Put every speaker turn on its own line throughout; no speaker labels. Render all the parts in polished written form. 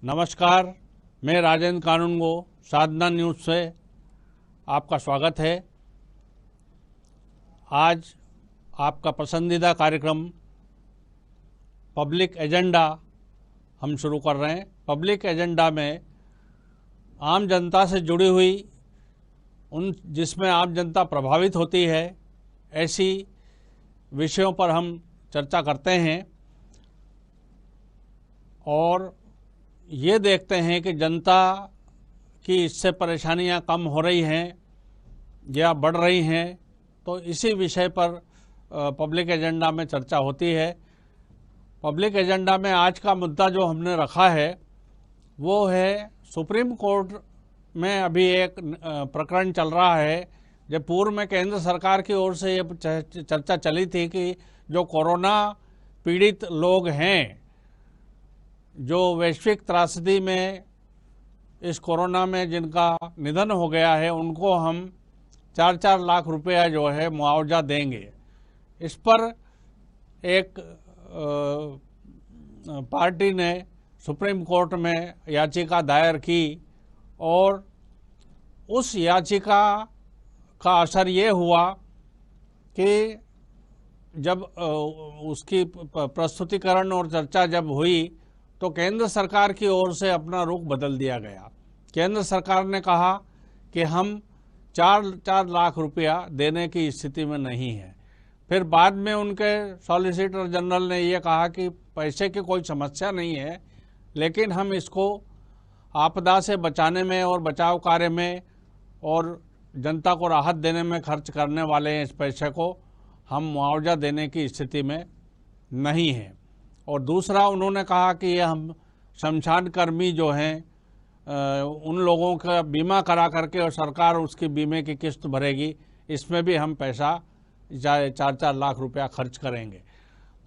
नमस्कार, मैं राजेंद्र कानूनगो साधना न्यूज़ से आपका स्वागत है। आज आपका पसंदीदा कार्यक्रम पब्लिक एजेंडा हम शुरू कर रहे हैं। पब्लिक एजेंडा में आम जनता से जुड़ी हुई जिसमें आम जनता प्रभावित होती है, ऐसी विषयों पर हम चर्चा करते हैं और ये देखते हैं कि जनता की इससे परेशानियां कम हो रही हैं या बढ़ रही हैं। तो इसी विषय पर पब्लिक एजेंडा में चर्चा होती है। पब्लिक एजेंडा में आज का मुद्दा जो हमने रखा है वो है, सुप्रीम कोर्ट में अभी एक प्रकरण चल रहा है। जब पूर्व में केंद्र सरकार की ओर से ये चर्चा चली थी कि जो कोरोना पीड़ित लोग हैं, जो वैश्विक त्रासदी में इस कोरोना में जिनका निधन हो गया है, उनको हम 4-4 लाख रुपया जो है मुआवजा देंगे। इस पर एक पार्टी ने सुप्रीम कोर्ट में याचिका दायर की और उस याचिका का असर ये हुआ कि जब उसकी प्रस्तुतिकरण और चर्चा जब हुई तो केंद्र सरकार की ओर से अपना रुख बदल दिया गया। केंद्र सरकार ने कहा कि हम 4 लाख रुपया देने की स्थिति में नहीं है। फिर बाद में उनके सॉलिसिटर जनरल ने ये कहा कि पैसे की कोई समस्या नहीं है, लेकिन हम इसको आपदा से बचाने में और बचाव कार्य में और जनता को राहत देने में खर्च करने वाले हैं। इस पैसे को हम मुआवजा देने की स्थिति में नहीं है। और दूसरा, उन्होंने कहा कि ये हम शमशान कर्मी जो हैं उन लोगों का बीमा करा करके और सरकार उसकी बीमे की किस्त भरेगी, इसमें भी हम पैसा 4-4 लाख रुपया खर्च करेंगे।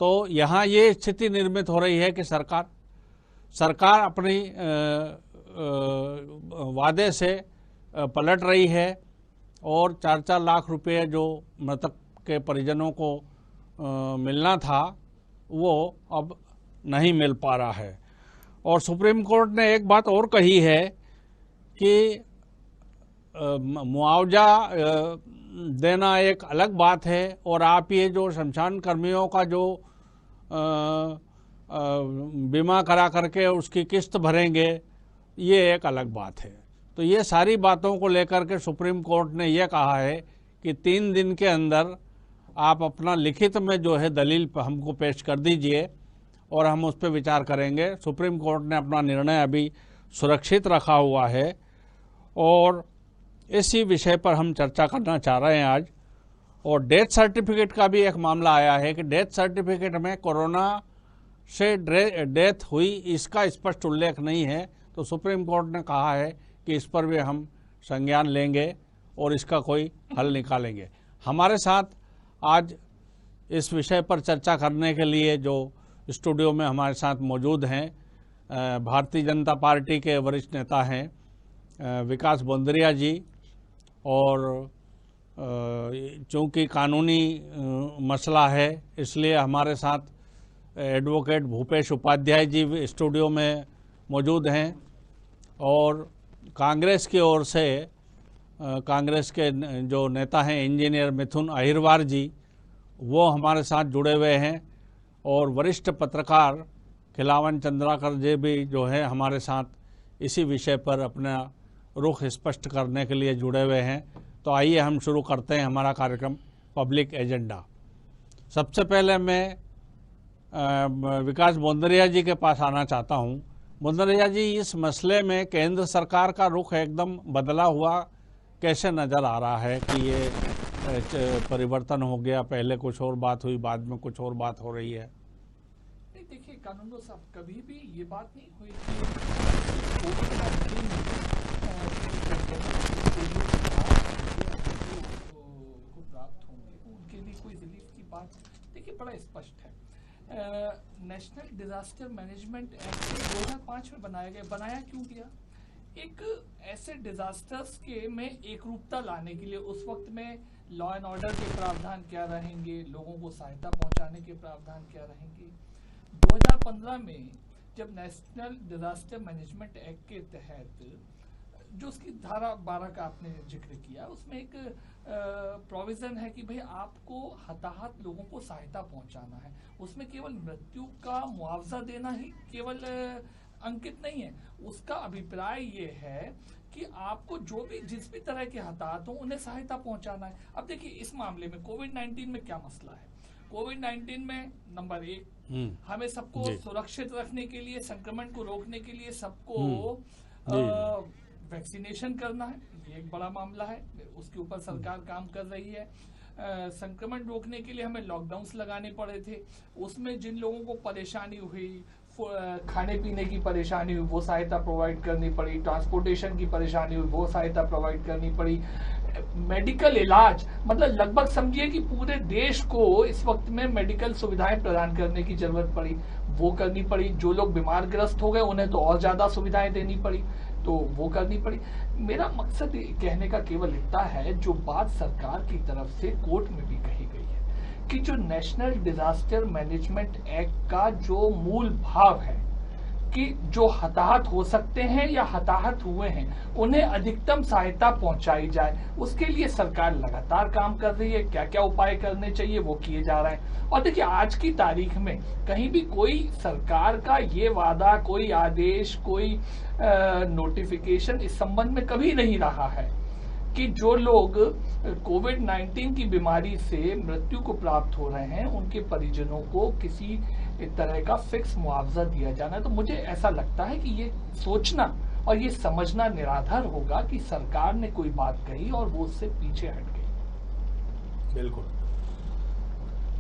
तो यहाँ ये स्थिति निर्मित हो रही है कि सरकार अपनी वादे से पलट रही है और 4-4 लाख रुपये जो मृतक के परिजनों को मिलना था वो अब नहीं मिल पा रहा है। और सुप्रीम कोर्ट ने एक बात और कही है कि मुआवजा देना एक अलग बात है और आप ये जो शमशान कर्मियों का जो बीमा करा करके उसकी किस्त भरेंगे, ये एक अलग बात है। तो ये सारी बातों को लेकर के सुप्रीम कोर्ट ने यह कहा है कि 3 दिन के अंदर आप अपना लिखित में जो है दलील हमको पेश कर दीजिए और हम उस पर विचार करेंगे। सुप्रीम कोर्ट ने अपना निर्णय अभी सुरक्षित रखा हुआ है और इसी विषय पर हम चर्चा करना चाह रहे हैं आज। और डेथ सर्टिफिकेट का भी एक मामला आया है कि डेथ सर्टिफिकेट में कोरोना से डेथ हुई इसका स्पष्ट उल्लेख नहीं है। तो सुप्रीम कोर्ट ने कहा है कि इस पर भी हम संज्ञान लेंगे और इसका कोई हल निकालेंगे। हमारे साथ आज इस विषय पर चर्चा करने के लिए जो स्टूडियो में हमारे साथ मौजूद हैं, भारतीय जनता पार्टी के वरिष्ठ नेता हैं विकास बोंदरिया जी, और चूँकि कानूनी मसला है इसलिए हमारे साथ एडवोकेट भूपेश उपाध्याय जी स्टूडियो में मौजूद हैं। और कांग्रेस की ओर से कांग्रेस के जो नेता हैं इंजीनियर मिथुन अहिरवार जी, वो हमारे साथ जुड़े हुए हैं। और वरिष्ठ पत्रकार खिलावन चंद्राकर जी भी जो है हमारे साथ इसी विषय पर अपना रुख स्पष्ट करने के लिए जुड़े हुए हैं। तो आइए हम शुरू करते हैं हमारा कार्यक्रम पब्लिक एजेंडा। सबसे पहले मैं विकास बोंदरिया जी के पास आना चाहता हूँ। बोंदरिया जी, इस मसले में केंद्र सरकार का रुख एकदम बदला हुआ कैसे नज़र आ रहा है कि ये परिवर्तन हो गया? पहले कुछ और बात हुई, बाद में कुछ और बात हो रही है।
नहीं, देखिए कानूनगो साहब, कभी भी ये बात नहीं हुई कि को प्राप्त होंगे उनके लिए कोई रिलीफ की बात, देखिए बड़ा स्पष्ट है। नेशनल डिजास्टर मैनेजमेंट एक्ट 2005 में बनाया क्यों गया? एक ऐसे डिजास्टर्स के में एक रूपता लाने के लिए। उस वक्त में लॉ एंड ऑर्डर के प्रावधान क्या रहेंगे, लोगों को सहायता पहुंचाने के प्रावधान क्या रहेंगे। 2015 में जब नेशनल डिजास्टर मैनेजमेंट एक्ट के तहत जो उसकी धारा 12 का आपने जिक्र किया, उसमें एक प्रोविजन है कि भाई आपको हताहत लोगों को सहायता पहुंचाना है। उसमें केवल मृत्यु का मुआवजा देना ही केवल अंकित नहीं है, उसका अभिप्राय ये है कि आपको जो भी जिस भी तरह के हताहत हो उन्हें सहायता पहुंचाना है। अब देखिए इस मामले में कोविड-19 में क्या मसला है। कोविड-19 में नंबर 1 हमें सबको सुरक्षित रखने के लिए, संक्रमण को रोकने के लिए सबको वैक्सीनेशन करना है, ये एक बड़ा मामला है, उसके ऊपर सरकार काम कर रही है। संक्रमण रोकने के लिए हमें लॉकडाउन्स लगाने पड़े थे, उसमें जिन लोगों को परेशानी हुई, खाने पीने की परेशानी हुई, वो सहायता प्रोवाइड करनी पड़ी, ट्रांसपोर्टेशन की परेशानी हुई, वो सहायता प्रोवाइड करनी पड़ी, मेडिकल इलाज, मतलब लगभग समझिए कि पूरे देश को इस वक्त में मेडिकल सुविधाएं प्रदान करने की जरूरत पड़ी, वो करनी पड़ी। जो लोग बीमार ग्रस्त हो गए उन्हें तो और ज्यादा सुविधाएं देनी पड़ी, तो वो करनी पड़ी। मेरा मकसद कहने का केवल इतना है, जो बात सरकार की तरफ से कोर्ट में भी कही गई है कि जो नेशनल डिजास्टर मैनेजमेंट एक्ट का जो मूल भाव है कि जो हताहत हो सकते हैं या हताहत हुए हैं उन्हें अधिकतम सहायता पहुंचाई जाए, उसके लिए सरकार लगातार काम कर रही है। क्या क्या उपाय करने चाहिए वो किए जा रहे हैं। और देखिए आज की तारीख में कहीं भी कोई सरकार का ये वादा, कोई आदेश, कोई नोटिफिकेशन इस संबंध में कभी नहीं रहा है कि जो लोग कोविड-19 की बीमारी से मृत्यु को प्राप्त हो रहे हैं उनके परिजनों को किसी तरह का फिक्स मुआवजा दिया जाना है। तो मुझे ऐसा लगता है कि ये सोचना और ये समझना निराधार होगा कि सरकार ने कोई बात कही और वो उससे पीछे हट गई।
बिल्कुल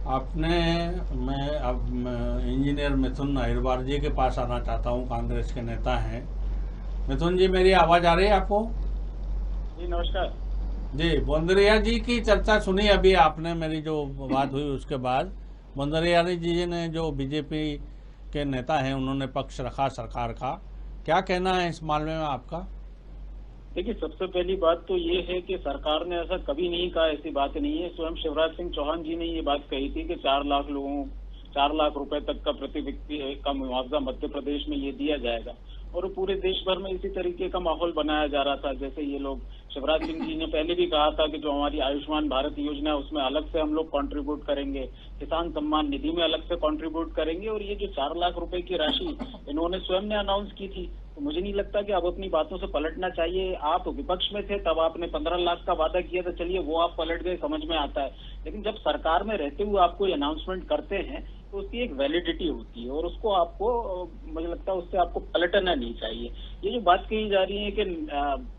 आपने, मैं अब इंजीनियर मिथुन अहिरवार जी के पास आना चाहता हूँ, कांग्रेस के नेता हैं। मिथुन जी, मेरी आवाज आ रही है आपको?
जी नमस्कार
जी। बंदरिया जी की चर्चा सुनी अभी आपने, मेरी जो बात हुई उसके बाद बंदरिया जी ने, जो बीजेपी के नेता हैं, उन्होंने पक्ष रखा सरकार का। क्या कहना है इस मामले में आपका?
देखिए, सबसे पहली बात तो ये है कि सरकार ने ऐसा कभी नहीं कहा, ऐसी बात नहीं है। स्वयं शिवराज सिंह चौहान जी ने ये बात कही थी कि 4 लाख रुपए तक का प्रति व्यक्ति का मुआवजा मध्य प्रदेश में ये दिया जाएगा, और पूरे देश भर में इसी तरीके का माहौल बनाया जा रहा था। जैसे ये लोग, शिवराज सिंह जी ने पहले भी कहा था कि जो हमारी आयुष्मान भारत योजना है उसमें अलग से हम लोग कंट्रीब्यूट करेंगे, किसान सम्मान निधि में अलग से कंट्रीब्यूट करेंगे, और ये जो 4 लाख रुपए की राशि इन्होंने स्वयं ने अनाउंस की थी। तो मुझे नहीं लगता कि अब अपनी बातों से पलटना चाहिए। आप विपक्ष में थे तब आपने 15 लाख का वादा किया था, चलिए वो आप पलट गए, समझ में आता है। लेकिन जब सरकार में रहते हुए आपको अनाउंसमेंट करते हैं तो उसकी एक वैलिडिटी होती है, और उसको आपको, मुझे लगता है उससे आपको पलटना नहीं चाहिए। ये जो बात कही जा रही है कि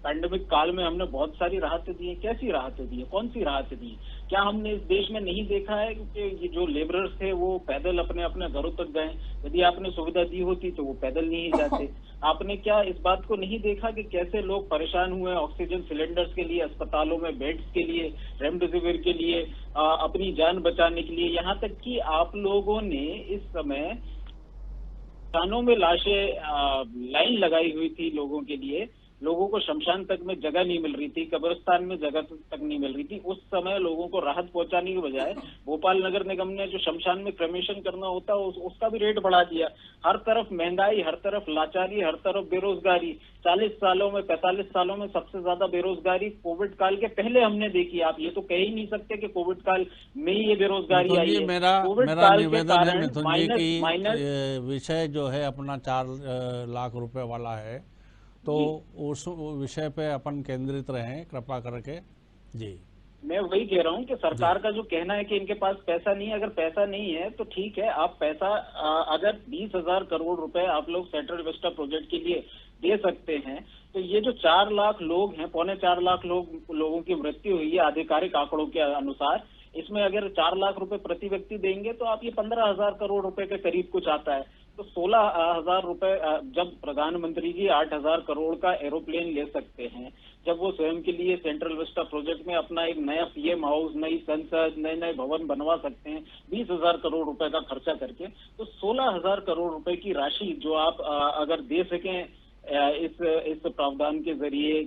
पैंडेमिक काल में हमने बहुत सारी राहतें दी हैं, कैसी राहतें दी है, कौन सी राहतें दी? क्या हमने इस देश में नहीं देखा है कि ये जो लेबरर्स थे वो पैदल अपने अपने घरों तक गए? यदि आपने सुविधा दी होती तो वो पैदल नहीं जाते। आपने क्या इस बात को नहीं देखा कि कैसे लोग परेशान हुए ऑक्सीजन सिलेंडर्स के लिए, अस्पतालों में बेड्स के लिए, रेमडेसिविर के लिए, अपनी जान बचाने के लिए? यहाँ तक कि आप लोगों ने इस समय स्थानों में लाशें लाइन लगाई हुई थी लोगों के लिए, लोगों को शमशान तक में जगह नहीं मिल रही थी, कब्रिस्तान में जगह तक नहीं मिल रही थी। उस समय लोगों को राहत पहुंचाने के बजाय भोपाल नगर निगम ने जो शमशान में क्रेमेशन करना होता है उसका भी रेट बढ़ा दिया। हर तरफ महंगाई, हर तरफ लाचारी, हर तरफ बेरोजगारी। 40 सालों में, 45 सालों में सबसे ज्यादा बेरोजगारी कोविड काल के पहले हमने देखी। आप ये तो कह ही नहीं सकते कि कोविड काल में ही ये बेरोजगारी आई है।
मेरा निवेदन है मिथुन जी की विषय जो है अपना 4 लाख रुपए वाला है, तो उस विषय पे अपन केंद्रित रहें कृपा करके। जी,
मैं वही कह रहा हूँ कि सरकार का जो कहना है कि इनके पास पैसा नहीं है, अगर पैसा नहीं है तो ठीक है, आप पैसा अगर 20,000 करोड़ रुपए आप लोग सेंट्रल विस्टा प्रोजेक्ट के लिए दे सकते हैं, तो ये जो 4 लाख लोग हैं, 4.25 लाख लोगों की मृत्यु हुई है आधिकारिक आंकड़ों के अनुसार, इसमें अगर 4 लाख रुपए प्रति व्यक्ति देंगे तो आप ये 15,000 करोड़ रुपए के करीब कुछ आता है। तो 16,000 रुपए, जब प्रधानमंत्री जी 8,000 करोड़ का एरोप्लेन ले सकते हैं, जब वो स्वयं के लिए सेंट्रल विस्टा प्रोजेक्ट में अपना एक नया पीएम हाउस, नई संसद, नए भवन बनवा सकते हैं 20,000 करोड़ रुपए का खर्चा करके, तो 16,000 करोड़ रुपए की राशि जो आप अगर दे सकें इस प्रावधान के जरिए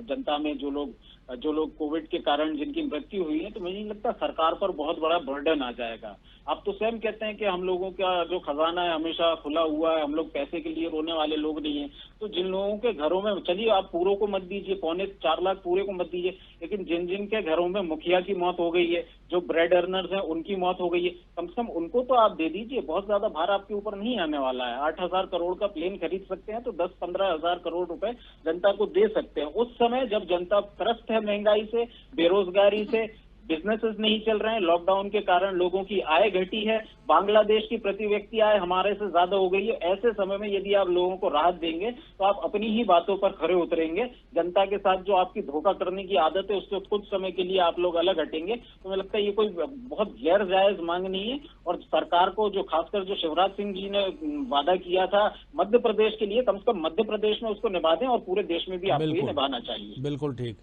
जनता में जो लोग जो लोग कोविड के कारण जिनकी मृत्यु हुई है, तो मुझे नहीं लगता सरकार पर बहुत बड़ा बर्डन आ जाएगा। आप तो स्वयं कहते हैं कि हम लोगों का जो खजाना है हमेशा खुला हुआ है, हम लोग पैसे के लिए रोने वाले लोग नहीं है। तो जिन लोगों के घरों में, चलिए आप पूरों को मत दीजिए, 4.25 लाख पूरे को मत दीजिए, लेकिन जिन जिन के घरों में मुखिया की मौत हो गई है, जो ब्रेड अर्नर्स हैं उनकी मौत हो गई है, कम से कम उनको तो आप दे दीजिए। बहुत ज्यादा भार आपके ऊपर नहीं आने वाला है। 8,000 करोड़ का प्लेन खरीद सकते हैं तो 10-15 हजार करोड़ रुपए जनता को दे सकते हैं। उस समय जब जनता त्रस्त है महंगाई से, बेरोजगारी से, बिजनेसेस नहीं चल रहे हैं, लॉकडाउन के कारण लोगों की आय घटी है, बांग्लादेश की प्रति व्यक्ति आय हमारे से ज्यादा हो गई है, ऐसे समय में यदि आप लोगों को राहत देंगे तो आप अपनी ही बातों पर खरे उतरेंगे। जनता के साथ जो आपकी धोखा करने की आदत है उससे कुछ समय के लिए आप लोग अलग हटेंगे। तो मुझे लगता है ये कोई बहुत गैर जायज मांग नहीं है। और सरकार को जो खासकर जो शिवराज सिंह जी ने वादा किया था मध्य प्रदेश के लिए, कम से कम मध्य प्रदेश में उसको निभा दें और पूरे देश में भी आपको ये निभाना चाहिए।
बिल्कुल ठीक।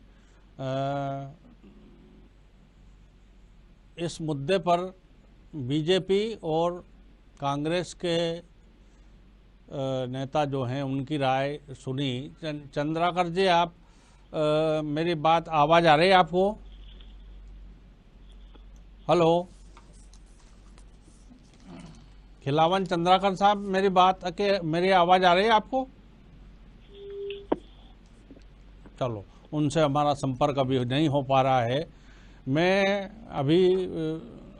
इस मुद्दे पर बीजेपी और कांग्रेस के नेता जो हैं उनकी राय सुनी। चंद्राकर जी, आप मेरी बात, आवाज़ आ रही है आपको? हेलो खिलावन चंद्राकर साहब, मेरी आवाज़ आ रही है आपको? चलो, उनसे हमारा संपर्क अभी नहीं हो पा रहा है। मैं अभी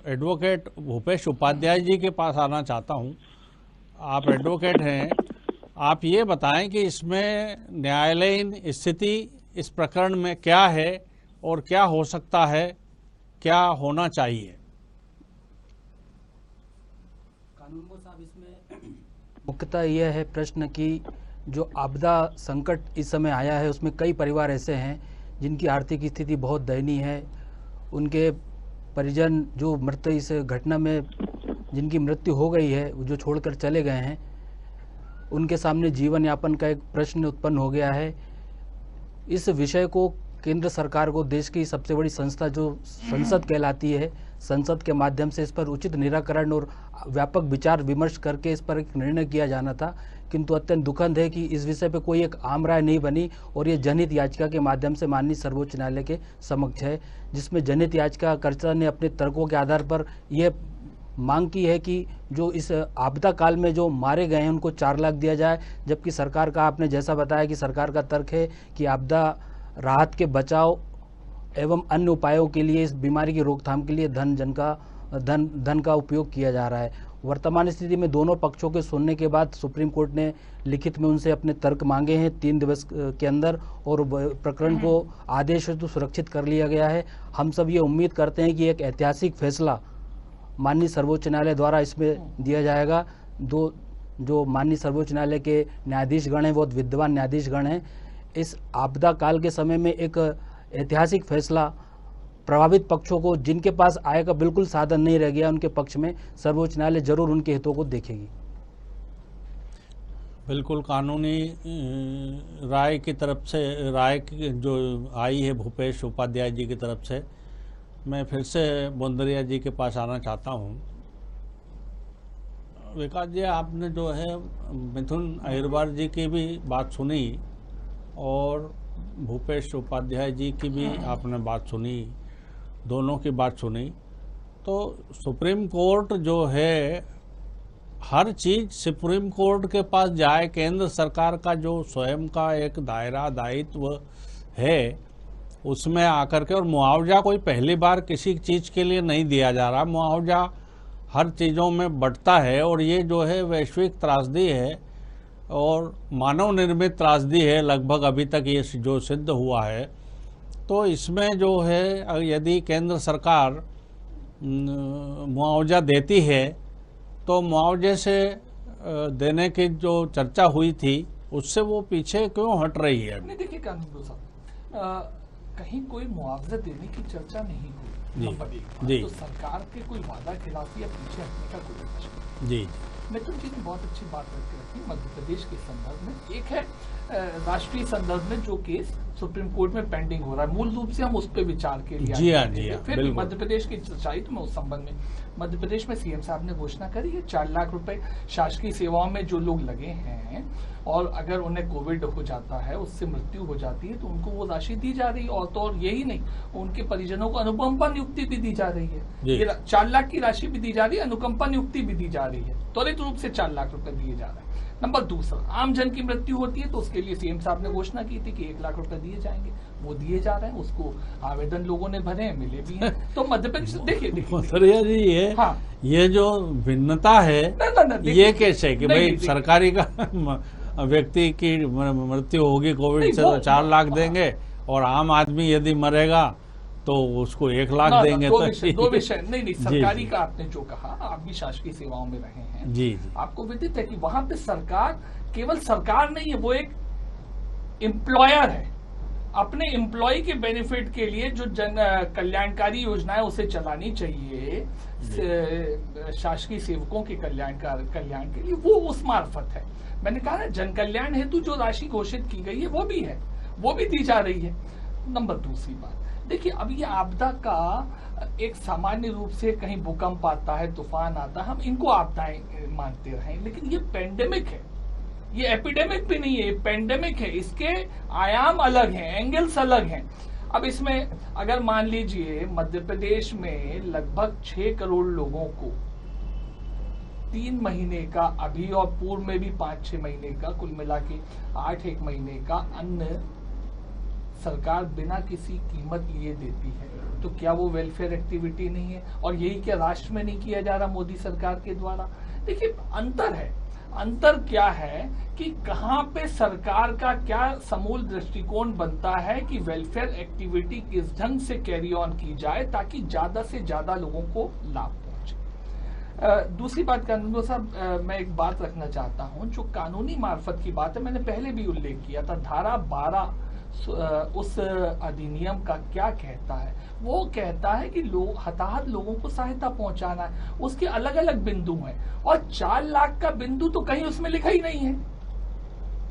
एडवोकेट भूपेश उपाध्याय जी के पास आना चाहता हूं। आप एडवोकेट हैं, आप ये बताएं कि इसमें न्यायालयीन स्थिति इस प्रकरण में क्या है और क्या हो सकता है, क्या होना चाहिए?
कानूनगो साहब, इसमें मुख्यतः यह है प्रश्न कि जो आपदा संकट इस समय आया है उसमें कई परिवार ऐसे हैं जिनकी आर्थिक स्थिति बहुत दयनीय है। उनके परिजन जो इस घटना में जिनकी मृत्यु हो गई है, जो छोड़कर चले गए हैं, उनके सामने जीवन यापन का एक प्रश्न उत्पन्न हो गया है। इस विषय को केंद्र सरकार को, देश की सबसे बड़ी संस्था जो संसद कहलाती है, संसद के माध्यम से इस पर उचित निराकरण और व्यापक विचार विमर्श करके इस पर एक निर्णय किया जाना था। किंतु अत्यंत दुखद है कि इस विषय पर कोई एक आम राय नहीं बनी और ये जनहित याचिका के माध्यम से माननीय सर्वोच्च न्यायालय के समक्ष है, जिसमें जनहित याचिकाकर्ता ने अपने तर्कों के आधार पर यह मांग की है कि जो इस आपदा काल में जो मारे गए हैं उनको 4 लाख दिया जाए। जबकि सरकार का, आपने जैसा बताया कि सरकार का तर्क है कि आपदा राहत के बचाव एवं अन्य उपायों के लिए, इस बीमारी की रोकथाम के लिए धन का उपयोग किया जा रहा है। वर्तमान स्थिति में दोनों पक्षों के सुनने के बाद सुप्रीम कोर्ट ने लिखित में उनसे अपने तर्क मांगे हैं 3 दिवस के अंदर, और प्रकरण को आदेश हेतु सुरक्षित कर लिया गया है। हम सब ये उम्मीद करते हैं कि एक ऐतिहासिक फैसला माननीय सर्वोच्च न्यायालय द्वारा इसमें दिया जाएगा। जो माननीय सर्वोच्च न्यायालय के न्यायाधीशगण हैं, बहुत विद्वान न्यायाधीशगण हैं। इस आपदा काल के समय में एक ऐतिहासिक फैसला प्रभावित पक्षों को, जिनके पास आय का बिल्कुल साधन नहीं रह गया, उनके पक्ष में सर्वोच्च न्यायालय जरूर उनके हितों को देखेगी।
बिल्कुल कानूनी राय की तरफ से, राय जो आई है भूपेश उपाध्याय जी की तरफ से, मैं फिर से बोंदरिया जी के पास आना चाहता हूँ। विकास जी, आपने जो है मिथुन अहिरवार जी की भी बात सुनी और भूपेश उपाध्याय जी की भी आपने बात सुनी, दोनों की बात सुनी। तो सुप्रीम कोर्ट जो है, हर चीज़ सुप्रीम कोर्ट के पास जाए, केंद्र सरकार का जो स्वयं का एक दायरा दायित्व है उसमें आकर के, और मुआवजा कोई पहली बार किसी चीज़ के लिए नहीं दिया जा रहा, मुआवजा हर चीज़ों में बढ़ता है। और ये जो है वैश्विक त्रासदी है और मानव निर्मित त्रासदी है लगभग, अभी तक ये जो सिद्ध हुआ है। तो इसमें जो है यदि केंद्र सरकार मुआवजा देती है तो मुआवजे से देने की जो चर्चा हुई थी उससे वो पीछे क्यों हट रही है?
नहीं, देखिए कानूनगो साहब, कहीं कोई मुआवजा देने की चर्चा नहीं हुई।
जी,
तो सरकार के कोई वादा खिलाफी या पीछे हटने का कोई प्रश्न
जी।
मिथुन जी ने बहुत अच्छी बात करके रखी मध्य प्रदेश के संदर्भ में। एक है राष्ट्रीय संदर्भ में जो केस सुप्रीम कोर्ट में पेंडिंग हो रहा है, मूल रूप से हम उस पर विचार के लिए
जी हाँ,
फिर भी मध्य प्रदेश की सच्चाई तो मैं उस संबंध में, मध्य प्रदेश में सीएम साहब ने घोषणा करी है 4 लाख रुपए शासकीय सेवाओं में जो लोग लगे हैं और अगर उन्हें कोविड हो जाता है, उससे मृत्यु हो जाती है, तो उनको वो राशि दी जा रही है। और तो और यही नहीं, उनके परिजनों को अनुकंपा नियुक्ति भी दी जा रही है। ये 4 लाख की राशि भी दी जा रही है, अनुकंपा नियुक्ति भी दी जा रही है, त्वरित रूप से 4 लाख रुपए दिए जा रहे हैं। नंबर दूसरा, आम जन की मृत्यु होती है तो उसके लिए सीएम साहब ने घोषणा की थी कि 1 लाख रुपए दिए जाएंगे, वो दिए जा रहे हैं। उसको आवेदन लोगों ने भरे हैं, मिले भी हैं। तो मध्य प्रदेश देखिए
जी, ये हाँ, ये जो भिन्नता है ये कैसे है कि भाई सरकारी का व्यक्ति की मृत्यु होगी कोविड से तो 4 लाख देंगे और आम आदमी यदि मरेगा तो उसको 1 लाख देंगे।
दो विषय नहीं, सरकारी का आपने जो कहा, आप भी शासकीय सेवाओं में रहे हैं जी, आपको विदित है कि वहां पे सरकार केवल सरकार नहीं है, वो एक एम्प्लॉयर है। अपने एम्प्लॉय के बेनिफिट के लिए जो जन कल्याणकारी योजनाएं उसे चलानी चाहिए शासकीय सेवकों के कल्याण के लिए, वो उस मार्फत है। मैंने कहा ना, जन कल्याण हेतु जो राशि घोषित की गई है वो भी है, वो भी दी जा रही है। नंबर दूसरी बात, देखिए अब ये आपदा का एक सामान्य रूप से कहीं भूकंप आता है, तूफान आता है, हम इनको आपदाएं मानते रहे, लेकिन ये पेंडेमिक है, ये एपिडेमिक भी नहीं है, ये पेंडेमिक है। इसके आयाम अलग हैं, एंगल्स अलग हैं। अब इसमें अगर मान लीजिए मध्य प्रदेश में लगभग 6 करोड़ लोगों को 3 महीने का, अभी और पूर्व में भी 5-6 महीने का, कुल मिला के 8-1 महीने का अन्न सरकार बिना किसी कीमत लिए देती है, तो क्या वो वेलफेयर एक्टिविटी नहीं है? और यही क्या राष्ट्र में नहीं किया जा रहा मोदी सरकार के द्वारा? देखिए अंतर है, अंतर क्या है कि कहां पे सरकार का क्या समूल दृष्टिकोण बनता है कि वेलफेयर एक्टिविटी किस ढंग से कैरी ऑन की जाए ताकि ज्यादा से ज्यादा लोगों को लाभ पहुंचे। दूसरी बात कानून साहब, मैं एक बात रखना चाहता हूं, जो कानूनी मार्फत की बात है, मैंने पहले भी उल्लेख किया था, धारा 12 उस अधिनियम का क्या कहता है? वो कहता है कि हताहत लोगों को सहायता पहुंचाना है, उसके अलग अलग बिंदु हैं और 4 लाख का बिंदु तो कहीं उसमें लिखा ही नहीं है,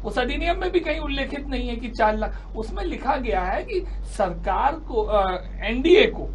उस अधिनियम में भी कहीं उल्लेखित नहीं है कि 4 लाख। उसमें लिखा गया है कि सरकार को, एनडीए को,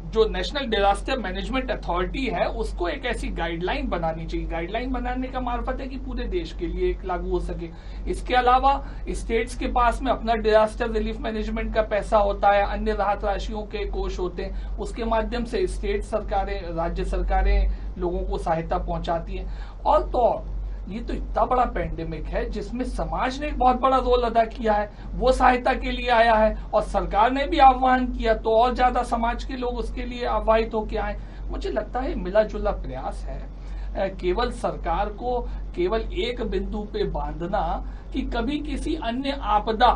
जो नेशनल डिजास्टर मैनेजमेंट अथॉरिटी है, उसको एक ऐसी गाइडलाइन बनानी चाहिए। गाइडलाइन बनाने का मार्फत है कि पूरे देश के लिए एक लागू हो सके। इसके अलावा स्टेट्स के पास में अपना डिजास्टर रिलीफ मैनेजमेंट का पैसा होता है, अन्य राहत राशियों के कोष होते हैं, उसके माध्यम से स्टेट सरकारें, राज्य सरकारें लोगों को सहायता पहुंचाती हैं। और तो ये तो इतना बड़ा पेंडेमिक है जिसमें समाज ने एक बहुत बड़ा रोल अदा किया है, वो सहायता के लिए आया है और सरकार ने भी आह्वान किया तो और ज्यादा समाज के लोग उसके लिए आह्वाहित होकर आए। मुझे लगता है मिला जुला प्रयास है। केवल सरकार को केवल एक बिंदु पे बांधना कि कभी किसी अन्य आपदा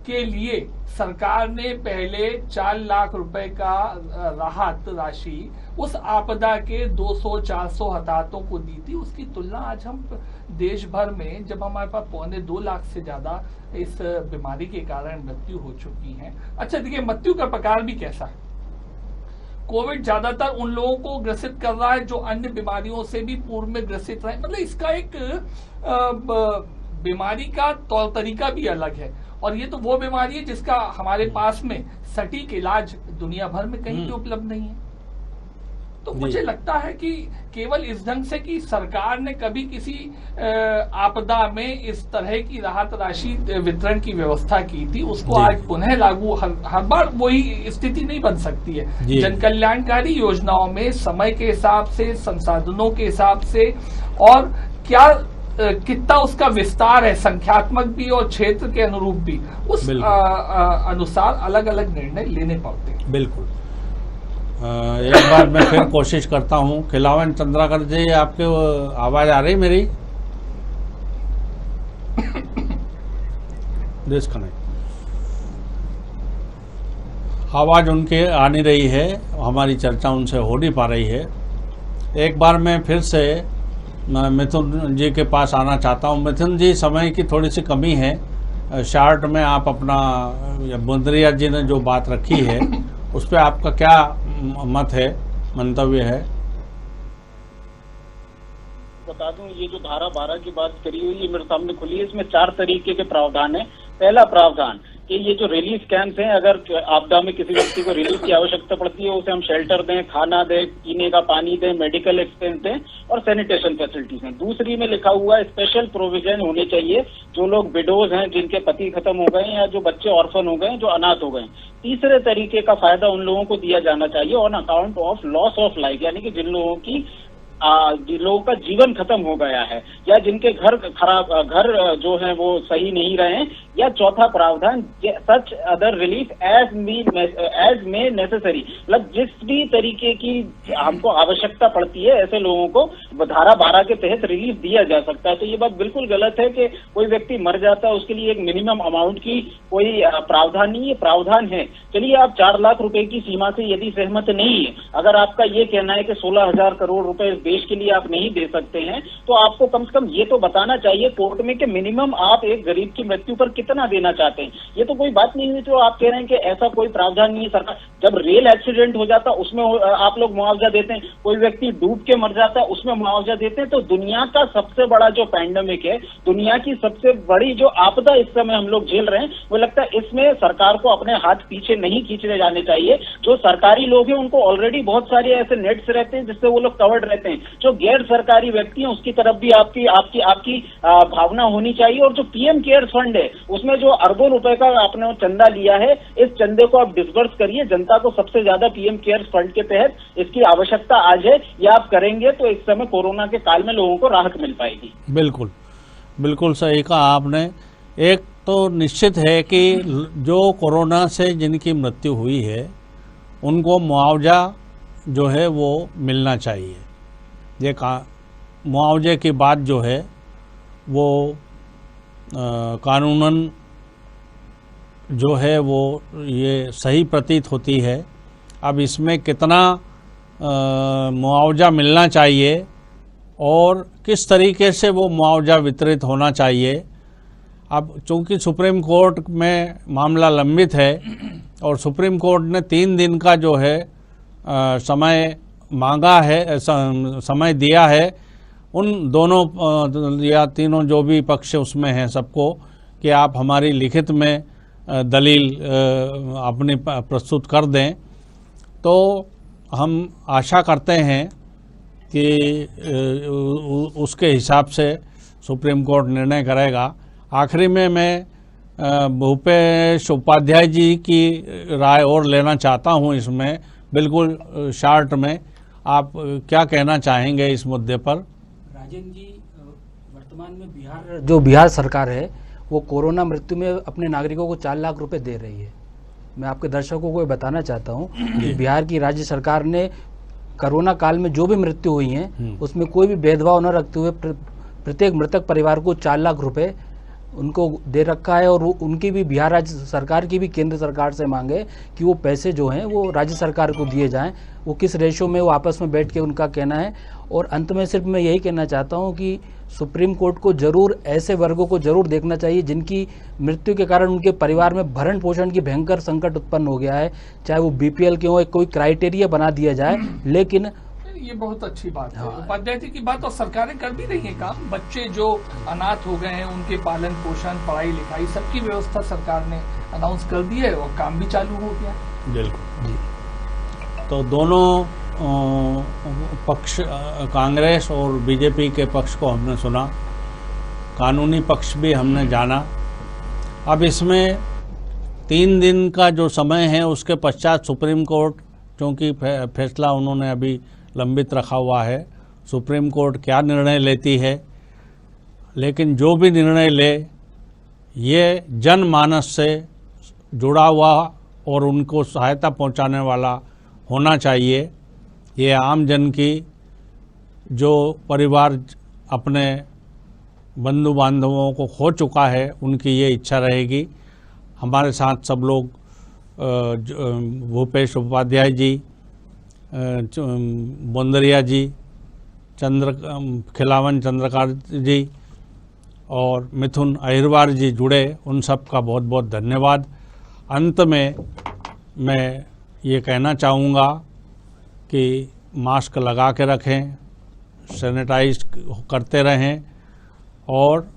के लिए सरकार ने पहले 4 लाख रुपए का राहत राशि उस आपदा के 200-400 हताहतों को दी थी, उसकी तुलना आज हम देश भर में, जब हमारे पास 2.25 लाख से ज्यादा इस बीमारी के कारण मृत्यु हो चुकी है। अच्छा देखिए, मृत्यु का प्रकार भी कैसा है। कोविड ज्यादातर उन लोगों को ग्रसित कर रहा है जो अन्य बीमारियों से भी पूर्व में ग्रसित रहे, मतलब इसका एक बीमारी का तौर तरीका भी अलग है। और ये तो वो बीमारी है जिसका हमारे पास में सटीक इलाज दुनिया भर में कहीं भी उपलब्ध नहीं है। तो मुझे लगता है कि केवल इस ढंग से कि सरकार ने कभी किसी आपदा में इस तरह की राहत राशि वितरण की व्यवस्था की थी, उसको आज पुनः लागू हर बार वही स्थिति नहीं बन सकती है। जन कल्याणकारी योजनाओं में समय के हिसाब से, संसाधनों के हिसाब से और क्या कितना उसका विस्तार है, संख्यात्मक भी और क्षेत्र के अनुरूप भी, उस अनुसार अलग अलग निर्णय लेने पड़ते हैं।
बिल्कुल। एक बार मैं फिर कोशिश करता हूं। खिलावन चंद्राकर जी, आपके आवाज आ रही मेरी? डिस्कनेक्ट, आवाज उनके आ नहीं रही है, हमारी चर्चा उनसे हो नहीं पा रही है। एक बार मैं फिर से मिथुन जी के पास आना चाहता हूं। मिथुन जी, समय की थोड़ी सी कमी है, शार्ट में आप अपना, बुंदरिया जी ने जो बात रखी है उस पर आपका क्या मत है, मंतव्य है?
बता दूं, ये जो धारा 12 की बात करी हुई है मेरे सामने खुली है, इसमें 4 तरीके के प्रावधान है। पहला प्रावधान कि ये जो रिलीफ कैंप्स हैं, अगर आपदा में किसी व्यक्ति को रिलीफ की आवश्यकता पड़ती है, उसे हम शेल्टर दें, खाना दें, पीने का पानी दें, मेडिकल एक्सपेंस दें और सैनिटेशन फैसिलिटीज हैं। दूसरी में लिखा हुआ है स्पेशल प्रोविजन होने चाहिए जो लोग विडोज हैं, जिनके पति खत्म हो गए या जो बच्चे ऑर्फन हो गए, जो अनाथ हो गए। तीसरे तरीके का फायदा उन लोगों को दिया जाना चाहिए on account of loss of life, यानी कि जिन लोगों का जीवन खत्म हो गया है या जिनके घर जो है वो सही नहीं रहे। या चौथा प्रावधान such other relief as may necessary, मतलब जिस भी तरीके की हमको आवश्यकता पड़ती है ऐसे लोगों को धारा 12 के तहत रिलीफ दिया जा सकता है। तो ये बात बिल्कुल गलत है कि कोई व्यक्ति मर जाता है उसके लिए एक मिनिमम अमाउंट की कोई प्रावधान नहीं है। प्रावधान है, चलिए आप 4 लाख रुपए की सीमा से यदि सहमत नहीं है, अगर आपका ये कहना है कि 16,000 करोड़ रुपए इस देश के लिए आप नहीं दे सकते हैं, तो आपको कम से कम ये तो बताना चाहिए कोर्ट में कि मिनिमम आप एक गरीब की मृत्यु पर कितना देना चाहते हैं। ये तो कोई बात नहीं है जो आप कह रहे हैं कि ऐसा कोई प्रावधान नहीं है। सरकार जब रेल एक्सीडेंट हो जाता है उसमें आप लोग मुआवजा देते हैं, कोई व्यक्ति डूब के मर जाता है उसमें मुआवजा देते हैं। तो दुनिया का सबसे बड़ा जो पैंडेमिक है, दुनिया की सबसे बड़ी जो आपदा इस समय हम लोग झेल रहे हैं, वो लगता है इसमें सरकार को अपने हाथ पीछे नहीं खींचने जाने चाहिए। जो सरकारी लोग हैं उनको ऑलरेडी बहुत सारे ऐसे नेट्स रहते हैं जिससे वो लोग कवर्ड रहते हैं। जो गैर सरकारी व्यक्ति हैं उसकी तरफ भी आपकी भावना होनी चाहिए। और जो पीएम केयर्स फंड है उसमें जो अरबों रुपए का आपने चंदा लिया है, इस चंदे को आप डिसबर्स करिए। जनता को सबसे ज्यादा पीएम केयर्स फंड के तहत इसकी आवश्यकता आज है। ये आप करेंगे तो इस समय कोरोना के काल में लोगों को राहत मिल पाएगी।
बिल्कुल बिल्कुल सही कहा आपने। एक तो निश्चित है कि जो कोरोना से जिनकी मृत्यु हुई है उनको मुआवजा जो है वो मिलना चाहिए। ये मुआवजे की बात जो है वो कानूनन जो है वो ये सही प्रतीत होती है। अब इसमें कितना मुआवजा मिलना चाहिए और किस तरीके से वो मुआवजा वितरित होना चाहिए, अब चूंकि सुप्रीम कोर्ट में मामला लंबित है और सुप्रीम कोर्ट ने 3 दिन का जो है समय मांगा है, समय दिया है उन दोनों या तीनों जो भी पक्ष उसमें हैं सबको कि आप हमारी लिखित में दलील अपनी प्रस्तुत कर दें। तो हम आशा करते हैं कि उसके हिसाब से सुप्रीम कोर्ट निर्णय करेगा। आखिरी में मैं भूपेश उपाध्याय जी की राय और लेना चाहता हूं इसमें, बिल्कुल शॉर्ट में आप क्या कहना चाहेंगे इस मुद्दे पर?
राजेंद्र जी, वर्तमान में बिहार सरकार है वो कोरोना मृत्यु में अपने नागरिकों को 4 लाख रुपए दे रही है। मैं आपके दर्शकों को बताना चाहता हूं कि बिहार की राज्य सरकार ने कोरोना काल में जो भी मृत्यु हुई है उसमें कोई भी भेदभाव न रखते हुए प्रत्येक मृतक परिवार को 4 लाख रुपए उनको दे रखा है। और उनकी भी बिहार राज्य सरकार की भी केंद्र सरकार से मांग है कि वो पैसे जो हैं वो राज्य सरकार को दिए जाएं। वो किस रेशो में वो आपस में बैठ के उनका कहना है। और अंत में सिर्फ मैं यही कहना चाहता हूं कि सुप्रीम कोर्ट को जरूर ऐसे वर्गों को जरूर देखना चाहिए जिनकी मृत्यु के कारण उनके परिवार में भरण पोषण की भयंकर संकट उत्पन्न हो गया है, चाहे वो बीपीएल के हो, कोई क्राइटेरिया बना दिया जाए। लेकिन
ये बहुत अच्छी बात है उपाध्याय जी की बात, और सरकारें कर भी रही हैं काम। बच्चे जो अनाथ हो गए हैं उनके पालन पोषण, पढ़ाई लिखाई सबकी व्यवस्था सरकार ने अनाउंस कर दी है और काम भी चालू हो गया।
बिल्कुल। तो दोनों पक्ष, कांग्रेस और बीजेपी के पक्ष को हमने सुना, कानूनी पक्ष भी हमने जाना। अब इसमें 3 दिन का जो समय है उसके पश्चात सुप्रीम कोर्ट, क्योंकि फैसला उन्होंने अभी लंबित रखा हुआ है, सुप्रीम कोर्ट क्या निर्णय लेती है। लेकिन जो भी निर्णय ले ये जनमानस से जुड़ा हुआ और उनको सहायता पहुंचाने वाला होना चाहिए। ये आम जन की जो परिवार अपने बंधु बांधवों को खो चुका है उनकी ये इच्छा रहेगी। हमारे साथ सब लोग भूपेश उपाध्याय जी, बोंदरिया जी, खिलावन चंद्रकार जी और मिथुन अहिरवार जी जुड़े, उन सब का बहुत बहुत धन्यवाद। अंत में मैं ये कहना चाहूँगा कि मास्क लगा के रखें, सैनिटाइज करते रहें और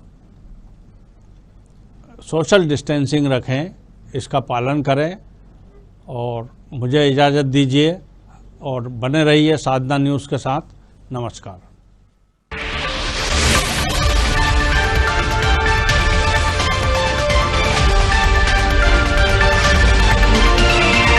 सोशल डिस्टेंसिंग रखें, इसका पालन करें। और मुझे इजाज़त दीजिए और बने रहिए साधना न्यूज़ के साथ। नमस्कार।